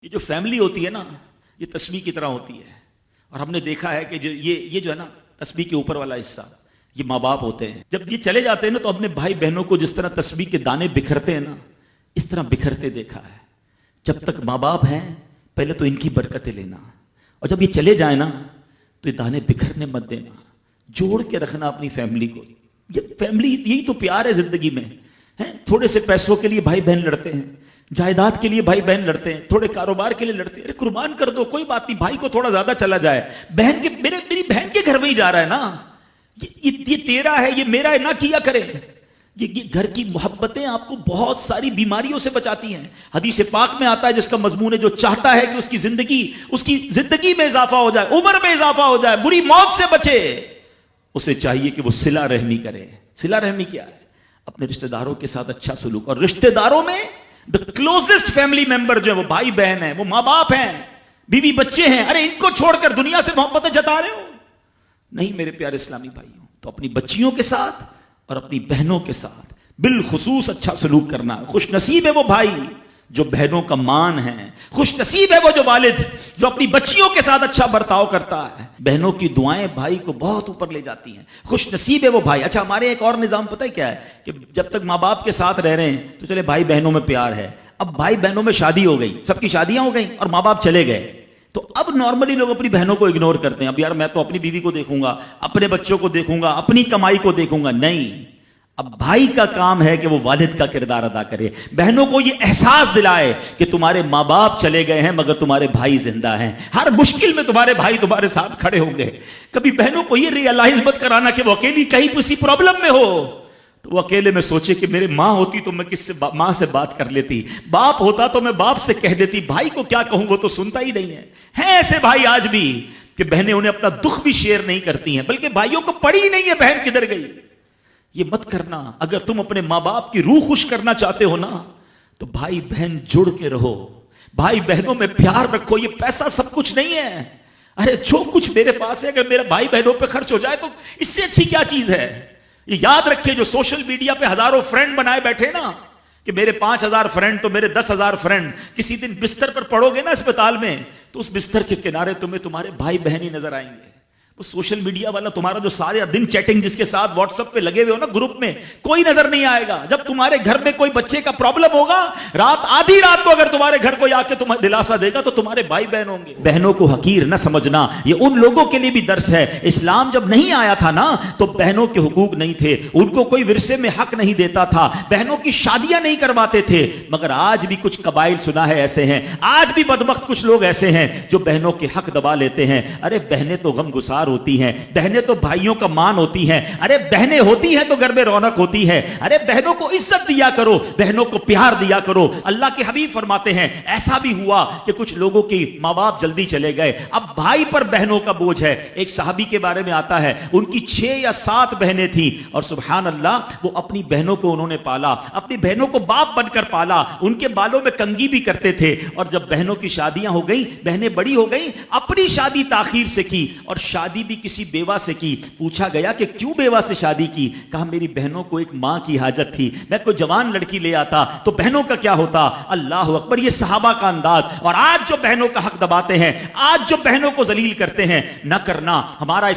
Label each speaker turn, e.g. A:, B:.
A: یہ جو فیملی ہوتی ہے نا یہ تسبیح کی طرح ہوتی ہے. اور ہم نے دیکھا ہے کہ جو یہ جو ہے نا تسبیح کے اوپر والا حصہ یہ ماں باپ ہوتے ہیں. جب یہ چلے جاتے ہیں نا تو اپنے بھائی بہنوں کو جس طرح تسبیح کے دانے بکھرتے ہیں نا اس طرح بکھرتے دیکھا ہے. جب تک ماں باپ ہیں پہلے تو ان کی برکتیں لینا, اور جب یہ چلے جائیں نا تو یہ دانے بکھرنے مت دینا, جوڑ کے رکھنا اپنی فیملی کو. یہ فیملی یہی تو پیار ہے زندگی میں. تھوڑے سے پیسوں کے لیے بھائی بہن لڑتے ہیں, جائیداد کے لیے بھائی بہن لڑتے ہیں, تھوڑے کاروبار کے لیے لڑتے ہیں. ارے قربان کر دو, کوئی بات نہیں, بھائی کو تھوڑا زیادہ چلا جائے, بہن کے میری بہن کے گھر میں ہی جا رہا ہے نا, یہ تیرا ہے یہ میرا ہے نہ کیا کرے. یہ گھر کی محبتیں آپ کو بہت ساری بیماریوں سے بچاتی ہیں. حدیث پاک میں آتا ہے جس کا مضمون ہے جو چاہتا ہے کہ اس کی زندگی میں اضافہ ہو جائے, عمر میں اضافہ ہو جائے, بری موت سے بچے, اسے چاہیے کہ وہ صلہ رحمی کرے. صلہ رحمی کیا ہے؟ اپنے رشتہ داروں کے ساتھ اچھا سلوک. اور رشتہ داروں میں the closest family member جو ہے وہ بھائی بہن ہیں, وہ ماں باپ ہیں, بیوی بچے ہیں. ارے ان کو چھوڑ کر دنیا سے محبتیں جتا رہے ہو؟ نہیں میرے پیارے اسلامی بھائیوں. تو اپنی بچیوں کے ساتھ اور اپنی بہنوں کے ساتھ بالخصوص اچھا سلوک کرنا. خوش نصیب ہے وہ بھائی جو بہنوں کا مان ہے, خوش نصیب ہے وہ جو والد جو اپنی بچیوں کے ساتھ اچھا برتاؤ کرتا ہے. بہنوں کی دعائیں بھائی کو بہت اوپر لے جاتی ہیں. خوش نصیب ہے وہ بھائی. اچھا ہمارے ایک اور نظام پتہ ہے کیا ہے کہ جب تک ماں باپ کے ساتھ رہ رہے ہیں تو چلے بھائی بہنوں میں پیار ہے. اب بھائی بہنوں میں شادی ہو گئی, سب کی شادیاں ہو گئیں اور ماں باپ چلے گئے, تو اب نارملی لوگ اپنی بہنوں کو اگنور کرتے ہیں. اب یار میں تو اپنی بیوی کو دیکھوں گا, اپنے بچوں کو دیکھوں گا, اپنی کمائی کو دیکھوں گا. نہیں, اب بھائی کا کام ہے کہ وہ والد کا کردار ادا کرے. بہنوں کو یہ احساس دلائے کہ تمہارے ماں باپ چلے گئے ہیں مگر تمہارے بھائی زندہ ہیں. ہر مشکل میں تمہارے بھائی تمہارے ساتھ کھڑے ہوں گے. کبھی بہنوں کو یہ ریئلائز مت کرانا کہ وہ اکیلی کہیں کسی پرابلم میں ہو تو وہ اکیلے میں سوچے کہ میرے ماں ہوتی تو میں ماں سے بات کر لیتی, باپ ہوتا تو میں باپ سے کہہ دیتی, بھائی کو کیا کہوں وہ تو سنتا ہی نہیں ہے. ہیں ایسے بھائی آج بھی کہ بہنیں انہیں اپنا دکھ بھی شیئر نہیں کرتی ہیں, بلکہ بھائیوں کو پڑی ہی نہیں ہے بہن کدھر گئی. یہ مت کرنا. اگر تم اپنے ماں باپ کی روح خوش کرنا چاہتے ہو نا تو بھائی بہن جڑ کے رہو, بھائی بہنوں میں پیار رکھو. یہ پیسہ سب کچھ نہیں ہے. ارے جو کچھ میرے پاس ہے اگر میرے بھائی بہنوں پہ خرچ ہو جائے تو اس سے اچھی کیا چیز ہے. یہ یاد رکھے جو سوشل میڈیا پہ ہزاروں فرینڈ بنائے بیٹھے نا کہ میرے 5,000 فرینڈ تو میرے 10,000 فرینڈ, کسی دن بستر پر پڑو گے نا اسپتال میں تو اس بستر کے کنارے تمہیں تمہارے بھائی بہن ہی نظر آئیں گے. وہ سوشل میڈیا والا تمہارا جو سارے دن چیٹنگ جس کے ساتھ واٹس ایپ پہ لگے ہوئے ہو نا گروپ میں, کوئی نظر نہیں آئے گا. جب تمہارے گھر میں کوئی بچے کا پرابلم ہوگا رات آدھی رات کو اگر تمہارے گھر کوئی آ کے تمہیں دلاسا دے گا تو تمہارے بھائی بہن ہوں گے. بہنوں کو حقیر نہ سمجھنا, یہ ان لوگوں کے لیے بھی درس ہے. اسلام جب نہیں آیا تھا نا تو بہنوں کے حقوق نہیں تھے, ان کو کوئی ورثے میں حق نہیں دیتا تھا, بہنوں کی شادیاں نہیں کرواتے تھے. مگر آج بھی کچھ قبائل سنا ہے ایسے ہیں, آج بھی بدبخت کچھ لوگ ایسے ہیں جو بہنوں کے حق دبا لیتے ہیں. ارے بہنیں تو غم گسار ہوتی ہیں, بہنیں تو بھائیوں کا مان ہوتی ہیں. ارے بہنیں ہوتی ہیں تو گھر میں رونق ہوتی ہے. ارے بہنوں کو عزت دیا کرو, بہنوں کو پیار دیا کرو. اللہ کے حبیب فرماتے ہیں ایسا بھی ہوا کہ کچھ لوگوں کی ماں باپ جلدی چلے گئے, اب بھائی پر بہنوں کا بوجھ ہے. ایک صحابی کے بارے میں آتا ہے ان کی 6 یا 7 بہنیں تھیں اور سبحان اللہ وہ اپنی بہنوں کو انہوں نے پالا, اپنی بہنوں کو باپ بن کر پالا, ان کے بالوں میں کنگھی بھی کرتے تھے. اور جب بہنوں کی شادیاں ہو گئی, بہنیں بڑی ہو گئی, اپنی شادی تاخیر سے کی اور شادی بھی کسی بیوہ سے کی. پوچھا گیا کہ کیوں بیوہ سے شادی کی؟ کہا میری بہنوں کو ایک ماں کی حاجت تھی, میں کوئی جوان لڑکی لے آتا تو بہنوں کا کیا ہوتا. اللہ اکبر, یہ صحابہ کا انداز. اور آج جو بہنوں کا حق دباتے ہیں, آج جو بہنوں کو ذلیل کرتے ہیں, نہ کرنا. ہمارا